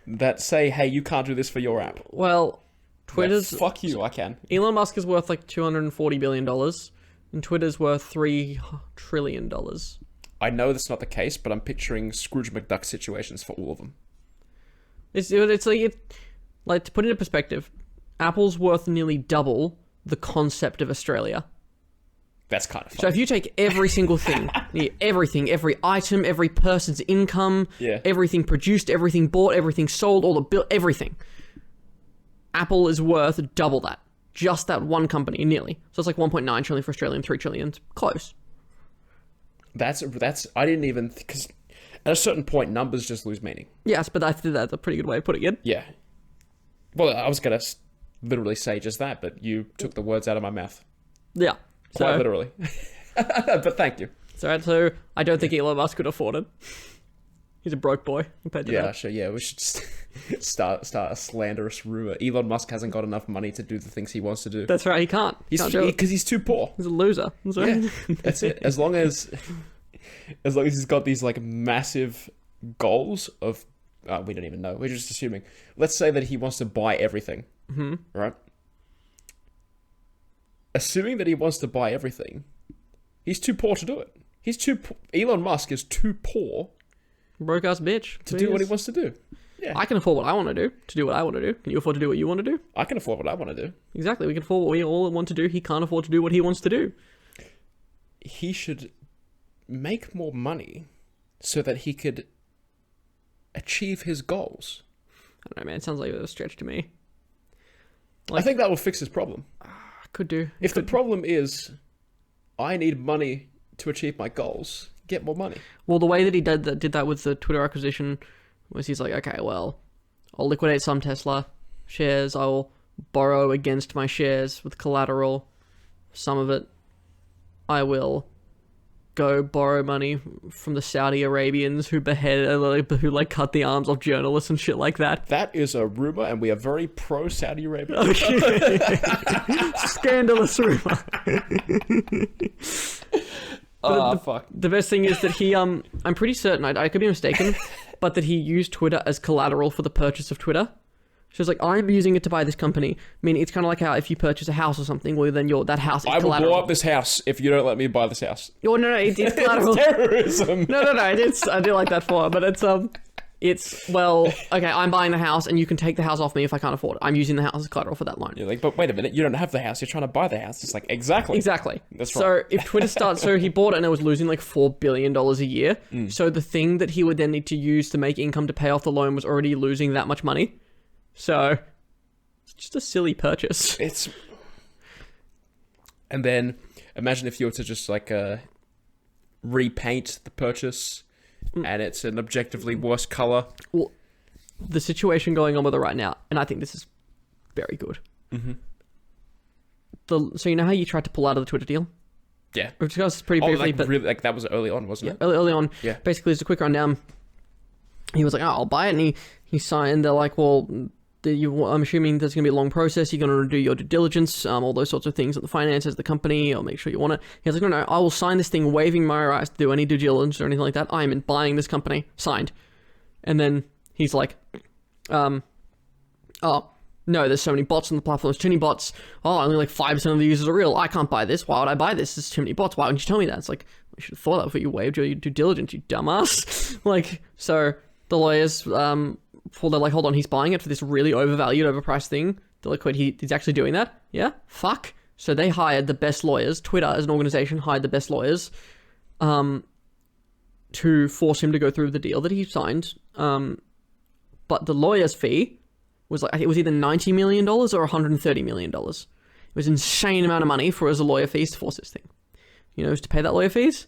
that say, hey, you can't do this for your app. Well, Twitter's... fuck you, I can. Elon Musk is worth like $240 billion, and Twitter's worth $3 trillion. I know that's not the case, but I'm picturing Scrooge McDuck situations for all of them. It's like to put it into perspective, Apple's worth nearly double the concept of Australia. That's kind of fun. So if you take every single thing, everything, every item, every person's income, everything produced, everything bought, everything sold, all the bill, everything, Apple is worth double that. Just that one company, nearly. So it's like 1.9 trillion for Australia and 3 trillion. Close. That's I didn't even... Because at a certain point, numbers just lose meaning. Yes, but I think that's a pretty good way of putting it. Yeah. Well, I was going to literally say just that, but you took the words out of my mouth. Yeah. Quite literally. But thank you. So I don't think Elon Musk could afford it. He's a broke boy compared to that. Sure. Yeah, we should start a slanderous rumor. Elon Musk hasn't got enough money to do the things he wants to do. That's right. He can't. Because he's too poor. He's a loser. That's right. Yeah, that's it. As long as he's got these like massive goals of, we don't even know. We're just assuming. Let's say that he wants to buy everything. Mm-hmm. Right. Assuming that he wants to buy everything, he's too poor to do it. Elon Musk is too poor. Broke ass bitch. To do what he wants to do. Yeah. I can afford what I want to do what I want to do. Can you afford to do what you want to do? I can afford what I want to do. Exactly. We can afford what we all want to do. He can't afford to do what he wants to do. He should make more money so that he could achieve his goals. I don't know, man. It sounds like a stretch to me. I think that will fix his problem. Could do. If the problem is, I need money to achieve my goals, get more money. Well, the way that he did that with the Twitter acquisition was he's like, okay, well, I'll liquidate some Tesla shares. I'll borrow against my shares with collateral. Some of it, I will go borrow money from the Saudi Arabians who who cut the arms off journalists and shit like that. That is a rumor, and we are very pro Saudi Arabia. Okay. Scandalous rumor. Fuck. The best thing is that he, I'm pretty certain, I could be mistaken, but that he used Twitter as collateral for the purchase of Twitter. So it's like, I'm using it to buy this company. I mean, it's kind of like how if you purchase a house or something, well, then that house is collateral. I will blow up this house if you don't let me buy this house. Oh, no, it's collateral. It's terrorism. No, I do like that for it, but well, okay, I'm buying the house and you can take the house off me if I can't afford it. I'm using the house as collateral for that loan. You're like, but wait a minute, you don't have the house. You're trying to buy the house. It's like, exactly. That's right. So if Twitter so he bought it and it was losing like $4 billion a year. So the thing that he would then need to use to make income to pay off the loan was already losing that much money. So it's just a silly purchase. And then imagine if you were to just like repaint the purchase and it's an objectively worse color. Well, the situation going on with it right now, and I think this is very good. Mm-hmm. So you know how you tried to pull out of the Twitter deal? Yeah. We've discussed pretty briefly, but really, like that was early on, wasn't it? Early on. Yeah. Basically, as a quick rundown, he was like, "Oh, I'll buy it," and he signed. They're like, "Well, I'm assuming there's going to be a long process. You're going to do your due diligence, all those sorts of things at the finances of the company. I'll make sure you want it." He was like, "No, I will sign this thing, waiving my rights to do any due diligence or anything like that. I am buying this company." Signed. And then he's like, "Oh, no, there's so many bots on the platform. There's too many bots. Oh, only like 5% of the users are real. I can't buy this. Why would I buy this? There's too many bots. Why wouldn't you tell me that?" It's like, you should have thought that before you waived your due diligence, you dumbass. Like, so the lawyers, they're like, hold on, he's buying it for this really overvalued, overpriced thing. They're like, wait, he's actually doing that? Yeah? Fuck. So they hired the best lawyers. Twitter, as an organization, hired the best lawyers to force him to go through the deal that he signed. But the lawyer's fee was like, it was either $90 million or $130 million. It was an insane amount of money for as a lawyer fees to force this thing. You know who's to pay that lawyer fees?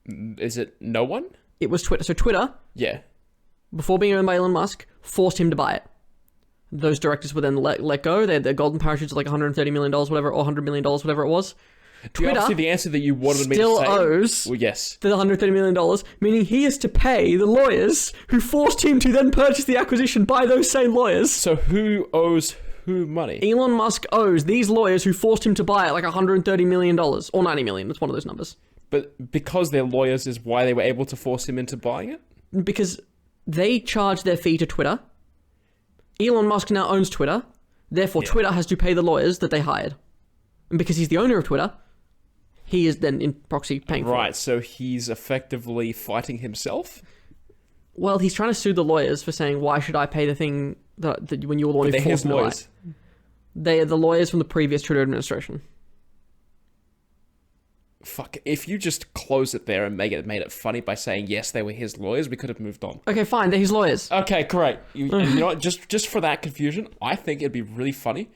Is it no one? It was Twitter. So Twitter, Yeah. before being owned by Elon Musk, forced him to buy it. Those directors were then let go. Their golden parachutes are like $130 million, whatever, or $100 million, whatever it was. Twitter Obviously, the answer that you wanted me to still say owes well, yes. the $130 million, meaning he is to pay the lawyers who forced him to then purchase the acquisition by those same lawyers. So who owes who money? Elon Musk owes these lawyers who forced him to buy it like $130 million, or $90 million. That's one of those numbers. But because they're lawyers is why they were able to force him into buying it? Because they charge their fee to Twitter. Elon Musk now owns Twitter. Therefore, Twitter has to pay the lawyers that they hired. And because he's the owner of Twitter, he is then in proxy paying for it. Right, so he's effectively fighting himself? Well, he's trying to sue the lawyers for saying, why should I pay the thing that when you were the one who forced me to buy it? They are the lawyers from the previous Twitter administration. Fuck, if you just close it there and made it funny by saying, yes, they were his lawyers, we could have moved on. Okay, fine, they're his lawyers. Okay, great. You know what, just for that confusion, I think it'd be really funny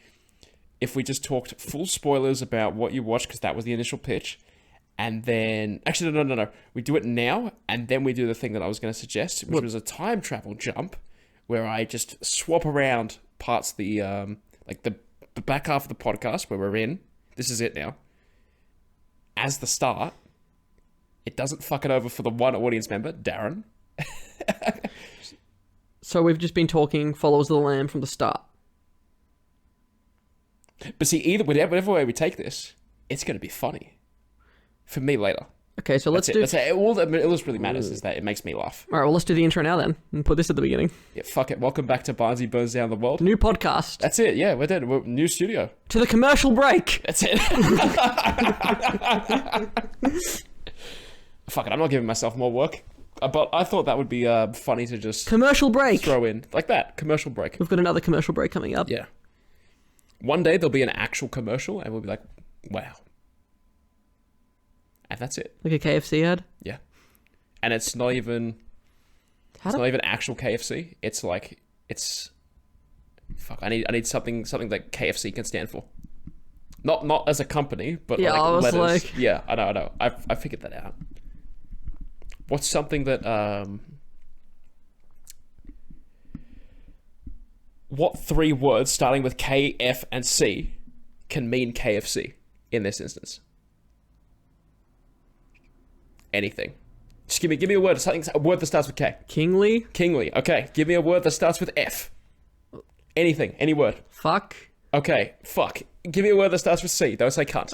if we just talked full spoilers about what you watched, because that was the initial pitch, and then... Actually, no. We do it now, and then we do the thing that I was going to suggest, which was a time travel jump, where I just swap around parts of the, like the back half of the podcast where we're in. This is it now. As the start, it doesn't fuck it over for the one audience member, Darren. So we've just been talking Followers of the Lamb from the start. But see, whatever way we take this, it's going to be funny. For me later. Okay, so let's do... That's it. All that really matters is that it makes me laugh. Alright, well, let's do the intro now then, and put this at the beginning. Yeah, fuck it. Welcome back to Barnzey Burns Down the World. New podcast. That's it, yeah, we're dead. We're new studio. To the commercial break! That's it. Fuck it, I'm not giving myself more work. But I thought that would be funny to just... Commercial break! Throw in. Like that, commercial break. We've got another commercial break coming up. Yeah. One day there'll be an actual commercial and we'll be like, wow. And that's it. Like a KFC ad? Yeah. And it's not even... not even actual KFC. It's like... It's... Fuck, I need something that KFC can stand for. Not as a company, but Yeah, like I was letters. like- Yeah, I know. I figured that out. What's something that what 3 words starting with K, F, and C can mean KFC in this instance? Anything. Just give me a word. A word that starts with K. Kingly? Kingly. Okay. Give me a word that starts with F. Anything. Any word. Fuck? Okay. Fuck. Give me a word that starts with C. Don't say cunt.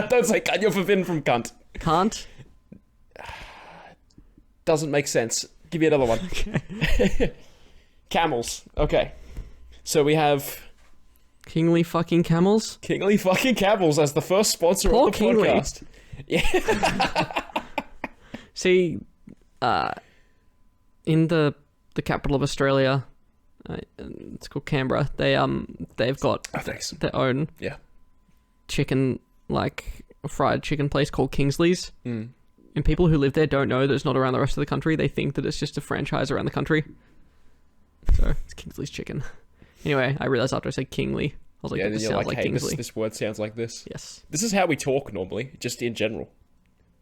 Don't say cunt. You're forbidden from cunt. Can't? Doesn't make sense. Give me another one. Okay. Camels. Okay. So we have Kingly fucking camels? Kingly fucking Camels as the first sponsor Poor of the Kingly. podcast. Yeah. See, in the capital of Australia, it's called Canberra. They've got Oh, thanks. their own Yeah. chicken, like fried chicken place called Kingsley's. Mm. And people who live there don't know that it's not around the rest of the country. They think that it's just a franchise around the country. So it's Kingsley's chicken. Anyway, I realized after I said Kingly, I was like, Yeah, and then this you're sounds like, like hey, Kingsley. this word sounds like this. Yes. This is how we talk normally, just in general.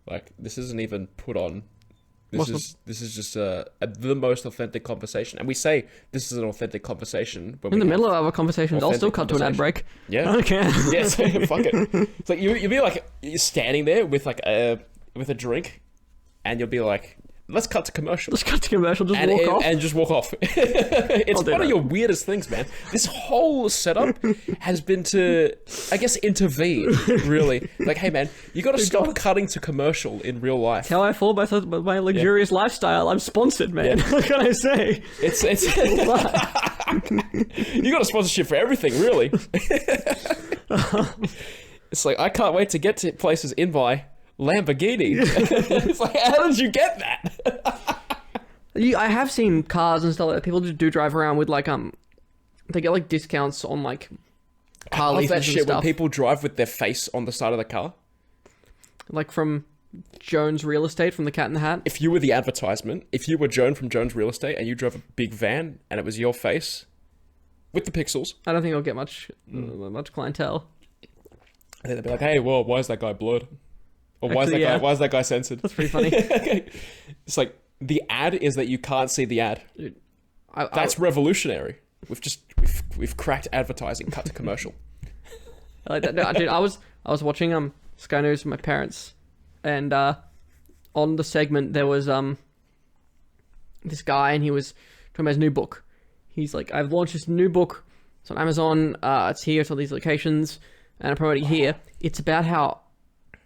Like, this isn't even put on. This is just the most authentic conversation. And we say this is an authentic conversation. When In the we middle have- of our conversations, I'll still cut to an ad break. Yeah. I don't care. Yes, fuck it. It's like you'll be like you're standing there with like a drink, and you'll be like, "Let's cut to commercial," Just cut to commercial, just walk off. and just walk off. It's do one of that. your weirdest things, man. This whole setup has been to, I guess, intervene. Really, like, hey, man, you got to stop cutting to commercial in real life. How I fall by my luxurious lifestyle. I'm sponsored, man. Yeah. What can I say? It's you got a sponsorship for everything, really. It's like I can't wait to get to places in my Lamborghini. It's like, how did you get that? I have seen cars and stuff like that. People just do drive around with like they get like discounts on like car I love leases that and shit when stuff. people drive with their face on the side of the car. Like from Jones Real Estate from the Cat in the Hat. If you were the advertisement, if you were Joan from Jones Real Estate and you drove a big van and it was your face with the pixels, I don't think I'll get much clientele. and then they'd be like, "Hey, well, why is that guy blurred? Or why is Actually, Why is that guy censored?" That's pretty funny. It's like the ad is that you can't see the ad. Dude, That's revolutionary. We've cracked advertising. Cut to commercial. I like that. No, dude, I was watching Sky News with my parents, and on the segment there was this guy, and he was talking about his new book. He's like, I've launched this new book. It's on Amazon. It's here. It's all these locations, and I'm promoting it here. It's about how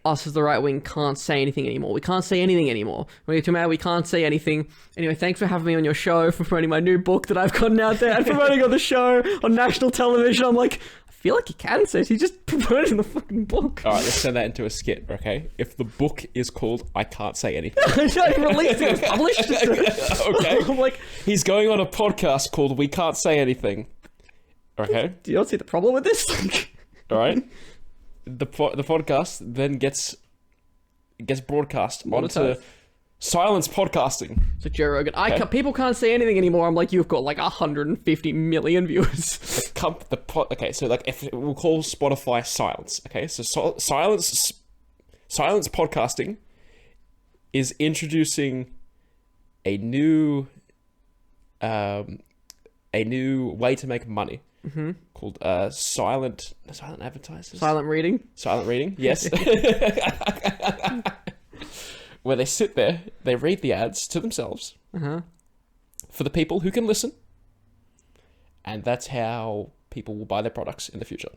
us as the right wing can't say anything anymore. We can't say anything anymore. When you're too mad, we can't say anything. Anyway, thanks for having me on your show, for promoting my new book that I've gotten out there and promoting on the show on national television. I'm like, I feel like you can say this. He's just promoting the fucking book. All right, let's turn that into a skit, okay? If the book is called "I Can't Say Anything," He released it. It was published. okay, I'm like, he's going on a podcast called "We Can't Say Anything." Okay, do you not see the problem with this? all right. The podcast then gets broadcast onto Monetized. Silence Podcasting. So Joe Rogan, Okay. people can't say anything anymore. I'm like, you've got like 150 million viewers. Okay, so like if we'll call Spotify Silence. Okay, so Silence Podcasting is introducing a new way to make money called silent advertisers. Silent reading. Silent reading, yes. Where they sit there, they read the ads to themselves for the people who can listen, and that's how people will buy their products in the future.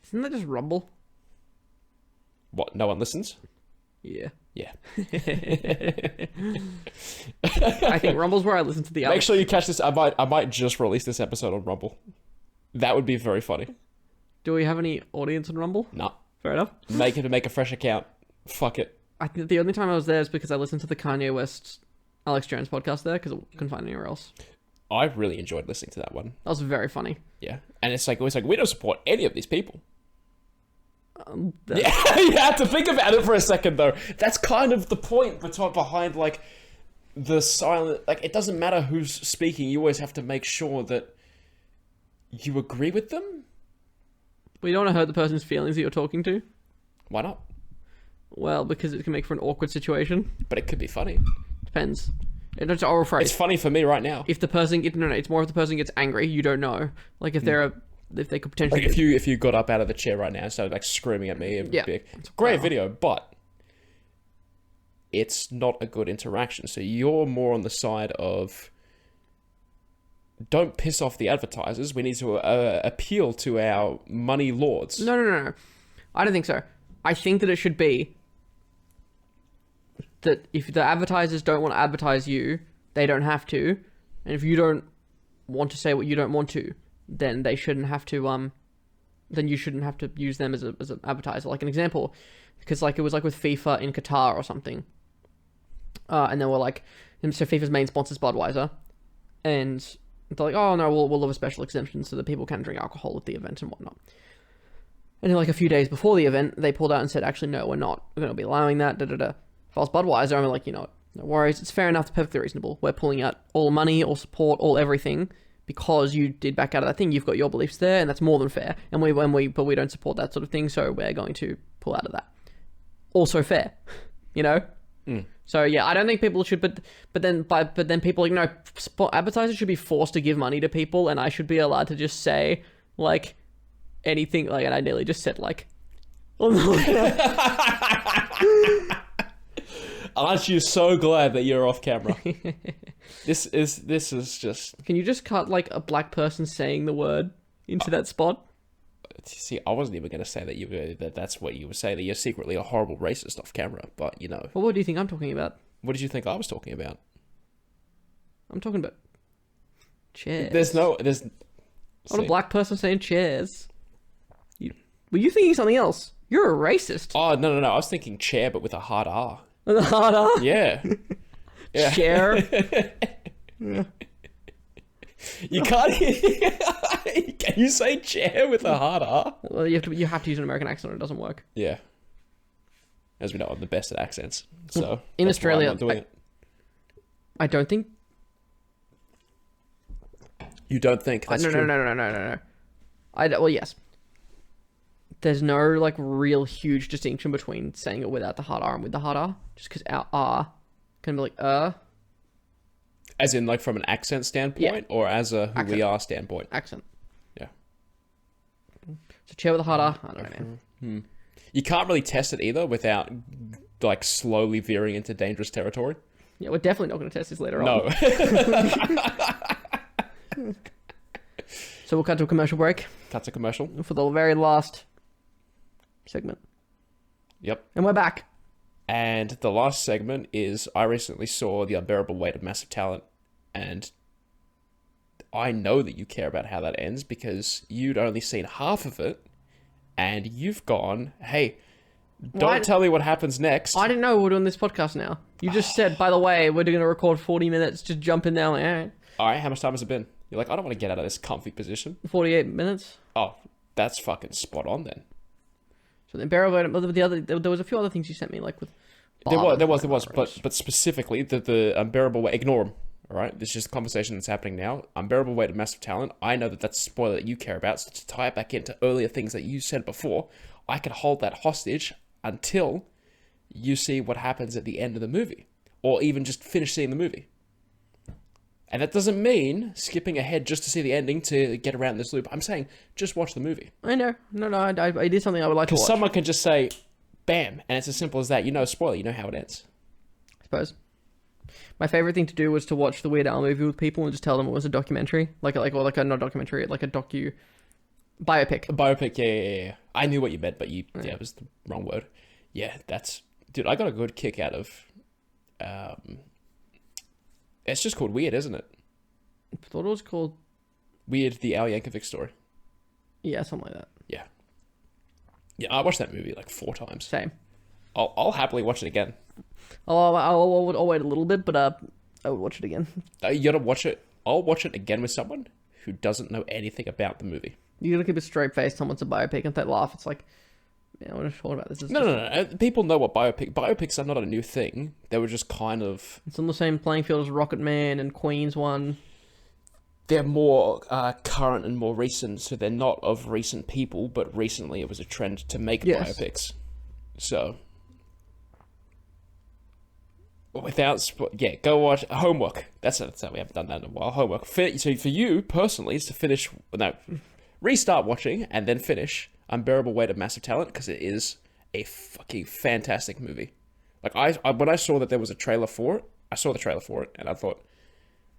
Isn't that just Rumble? What? No one listens? Yeah. Yeah. I think Rumble's where I listen to the Make Alex. sure you catch this. I might just release this episode on Rumble. That would be very funny. Do we have any audience on Rumble? Nah. Fair enough. Make a fresh account. Fuck it. I think the only time I was there is because I listened to the Kanye West Alex Jones podcast there because I couldn't find it anywhere else. I really enjoyed listening to that one. That was very funny. Yeah. And it's like we don't support any of these people. That- Yeah, you have to think about it for a second, though. That's kind of the point behind, like, the silent... Like, it doesn't matter who's speaking. You always have to make sure that you agree with them. But you don't want to hurt the person's feelings that you're talking to. Why not? Well, because it can make for an awkward situation. But it could be funny. Depends. It's oral phrase. It's funny for me right now. If the person it's more if the person gets angry, you don't know. Like if if they could potentially Like if you got up out of the chair right now and started like screaming at me, it'd be it's a great video, but it's not a good interaction. So you're more on the side of don't piss off the advertisers. We need to appeal to our money lords. No. I don't think so. I think that it should be that if the advertisers don't want to advertise you, they don't have to. And if you don't want to say what you don't want to, then they shouldn't have to, then you shouldn't have to use them as an advertiser. Like an example, because like it was like with FIFA in Qatar or something. And they were like, so FIFA's main sponsor is Budweiser. And they're like, oh no, we'll have a special exemption so that people can drink alcohol at the event and whatnot. And then like a few days before the event, they pulled out and said, actually, no, we're not. We're going to be allowing that, If I was Budweiser, I'm like, no worries. It's fair enough. It's perfectly reasonable. We're pulling out all money, all support, all everything because you did back out of that thing. You've got your beliefs there, and that's more than fair. But we don't support that sort of thing, so we're going to pull out of that. Also fair, So yeah, I don't think people should, but then people are like, no, advertisers should be forced to give money to people, and I should be allowed to just say like anything, like, and I nearly just said like, aren't you so glad that you're off camera? This is just. Can you just cut like a black person saying the word into that spot? See, I wasn't even going to say that's what you would say, that you're secretly a horrible racist off camera, but Well, what do you think I'm talking about? What did you think I was talking about? I'm talking about chairs. There's Not a black person saying chairs. Were you thinking something else? You're a racist. Oh, no. I was thinking chair, but with a hard R. With a hard R? Yeah. Chair? Yeah. You can't. Can you say chair with a hard R? Well, you have to use an American accent or it doesn't work. Yeah. As we know, I'm the best at accents. So in Australia, I don't think. You don't think that's true? No. Well, yes. There's no like real huge distinction between saying it without the hard R and with the hard R, just because our R can be like As in, like, from an accent standpoint, or as a who we are standpoint? Accent. Yeah. So chair with a hard R, I don't know, man. You can't really test it either without, like, slowly veering into dangerous territory. Yeah, we're definitely not going to test this later on. No. So we'll cut to a commercial break. Cut to commercial. For the very last segment. Yep. And we're back. And the last segment is, I recently saw The Unbearable Weight of Massive Talent, and I know that you care about how that ends because you'd only seen half of it, and you've gone, hey, don't tell me what happens next. I didn't know we're doing this podcast now. You just said, by the way, we're going to record 40 minutes, just jump in there. Like, all right. All right, how much time has it been? You're like, I don't want to get out of this comfy position. 48 minutes. Oh, that's fucking spot on then. So the unbearable, there was a few other things you sent me, like with. There was, but specifically the unbearable weight. Ignore them. All right, this is just a conversation that's happening now. Unbearable weight of massive talent. I know that that's a spoiler that you care about. So to tie it back into earlier things that you said before, I can hold that hostage until you see what happens at the end of the movie, or even just finish seeing the movie. And that doesn't mean skipping ahead just to see the ending to get around this loop. I'm saying just watch the movie. I know. No, I did something I would like to watch. Because someone can just say, bam, and it's as simple as that. You know, spoiler, you know how it ends. I suppose. My favorite thing to do was to watch the Weird Al movie with people and just tell them it was a documentary. Like a not documentary, like a biopic. A biopic, yeah. I knew what you meant, but it was the wrong word. Yeah, dude, I got a good kick out of, it's just called Weird, isn't it? I thought it was called Weird, the Al Yankovic story. Yeah, something like that. Yeah. Yeah, I watched that movie like 4 times. Same. I'll happily watch it again. I'll wait a little bit, but I would watch it again. You gotta watch it. I'll watch it again with someone who doesn't know anything about the movie. You gotta keep a straight face. Someone's a biopic, and if they laugh, it's like, yeah, we're just talking about this. No. People know what biopics are not a new thing. They were just kind of. It's on the same playing field as Rocket Man and Queen's one. they're more current and more recent, so they're not of recent people, but recently it was a trend to make biopics. So, go watch Homework. That's how we haven't done that in a while. Homework. So for you personally, is to restart watching and then finish Unbearable Weight of Massive Talent, because it is a fucking fantastic movie. Like when I saw that there was a trailer for it, I saw the trailer for it, and I thought,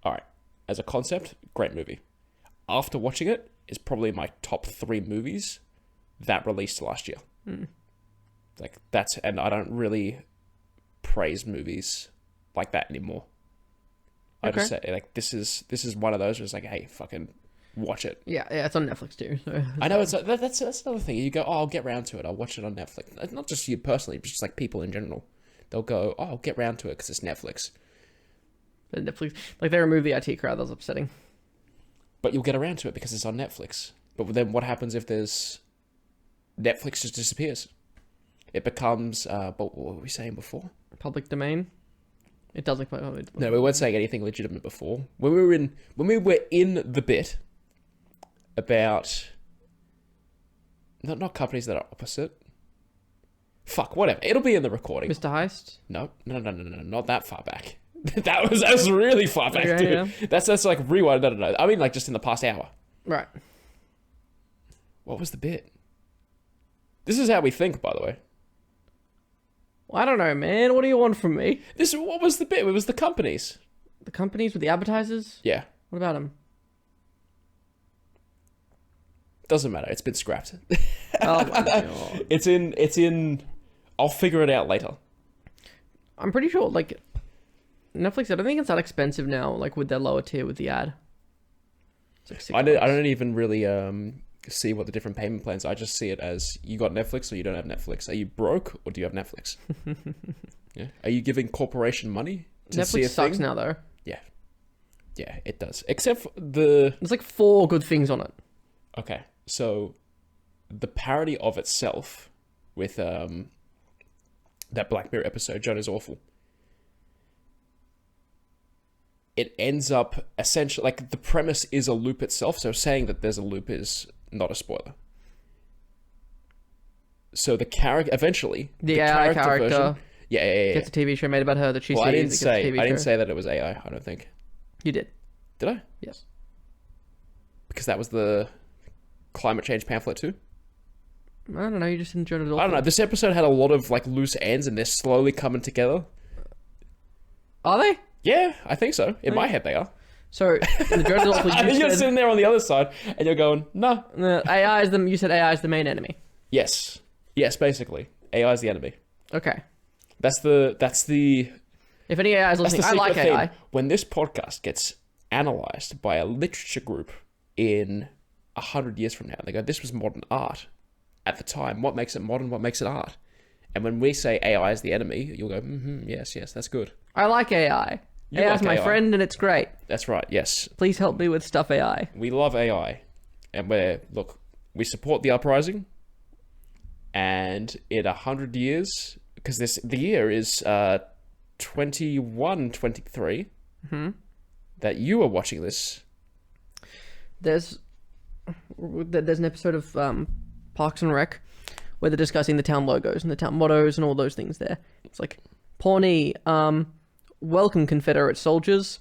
all right, as a concept, great movie. After watching it, is probably my top 3 movies that released last year. Like and I don't really praise movies like that anymore. I just say like this is one of those where it's like, hey, fucking watch it. Yeah, it's on Netflix too. So. I know that's another thing. You go, oh, I'll get round to it. I'll watch it on Netflix. Not just you personally, but just like people in general. They'll go, oh, I'll get round to it because it's Netflix. But Netflix, like, they removed the IT crowd. That was upsetting. But you'll get around to it because it's on Netflix. But then what happens if Netflix just disappears? It becomes, what were we saying before? Public domain. It does look like public domain. No, we weren't saying anything legitimate before. When we were in the bit about not companies that are opposite. Fuck, whatever. It'll be in the recording. Mr. Heist? No, not that far back. that was really far back, dude. Yeah. That's like rewind. No. I mean, like, just in the past hour. Right. What was the bit? This is how we think, by the way. Well, I don't know, man. What do you want from me? What was the bit? It was the companies. The companies with the advertisers? Yeah. What about them? Doesn't matter. It's been scrapped. Oh my god. It's in. I'll figure it out later. I'm pretty sure, like, Netflix, I don't think it's that expensive now, like, with their lower tier with the ad. It's like $6. I don't even really see what the different payment plans are. I just see it as, you got Netflix or you don't have Netflix. Are you broke or do you have Netflix? Yeah. Are you giving corporation money to see a Netflix sucks thing? now, though. Yeah. Yeah, it does. Except for the... There's like 4 good things on it. Okay, so the parody of itself with that Black Mirror episode, Jonah's Awful, it ends up essentially, like, the premise is a loop itself, so saying that there's a loop is not a spoiler. So the character, eventually, The AI character version, yeah. gets a TV show made about her that she Well, sees. I didn't it gets a TV show. say that it was AI, I don't think. You did. Did I? Yes. Because that was the climate change pamphlet too? I don't know, you just enjoyed it all. I don't know. This episode had a lot of, like, loose ends and they're slowly coming together. Are they? Yeah, I think so. In my head, they are. So, in the Jonas Awful, I think you're sitting there on the other side and you're going, no. AI is you said AI is the main enemy. Yes. Yes, basically. AI is the enemy. Okay. That's the If any AI is listening, I like theme. AI. When this podcast gets analysed by a literature group in 100 years from now, they go, this was modern art at the time. What makes it modern? What makes it art? And when we say AI is the enemy, you'll go, yes, that's good. I like AI. You AI like is my AI. friend and it's great. That's right, yes. Please help me with stuff AI. We love AI. And we support the uprising. And in 100 years, because the year is 2123, that you are watching this. There's an episode of Parks and Rec where they're discussing the town logos and the town mottos and all those things there. It's like, Pawnee, welcome Confederate soldiers,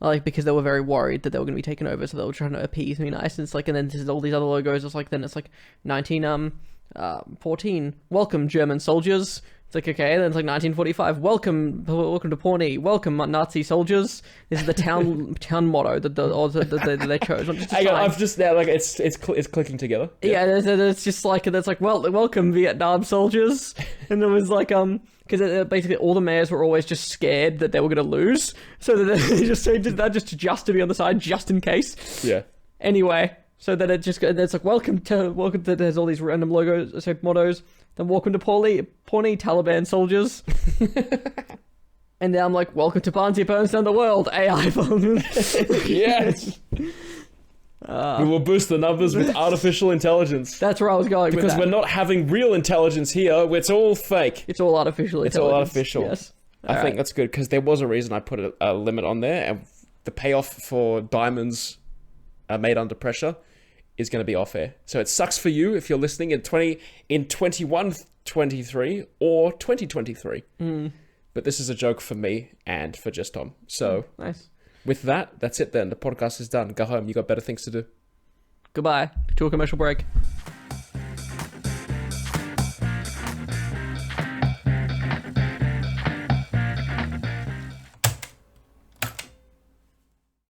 like, because they were very worried that they were going to be taken over, so they were trying to appease me nice. And it's like, and then there's all these other logos. It's like, then it's like 1914, welcome German soldiers. It's like, okay, then it's like 1945, welcome to Pawnee, welcome Nazi soldiers. This is the town motto that they chose. Hang on, I've just now, like, it's clicking together. Yeah, it's just like, it's like, well, welcome Vietnam soldiers. And it was like, because basically all the mayors were always just scared that they were going to lose, so that they just changed that just to be on the side, just in case. Yeah. Anyway, so that it's like, welcome to, there's all these random logos, so mottos. Then welcome to Pawnee Taliban soldiers. And then I'm like, welcome to Barnzey burns down the world, AI soldiers. Yes. We will boost the numbers with artificial intelligence. That's where I was going because with that. we're not having real intelligence here. It's all fake. It's all artificial intelligence. It's all artificial. Yes. I think that's good because there was a reason I put a limit on there, and the payoff for diamonds made under pressure is going to be off air. So it sucks for you if you're listening in 21-23 or 2023. But this is a joke for me and for just Tom. So Nice. with that, that's it then. The podcast is done. Go home. You got better things to do. Goodbye. To a commercial break.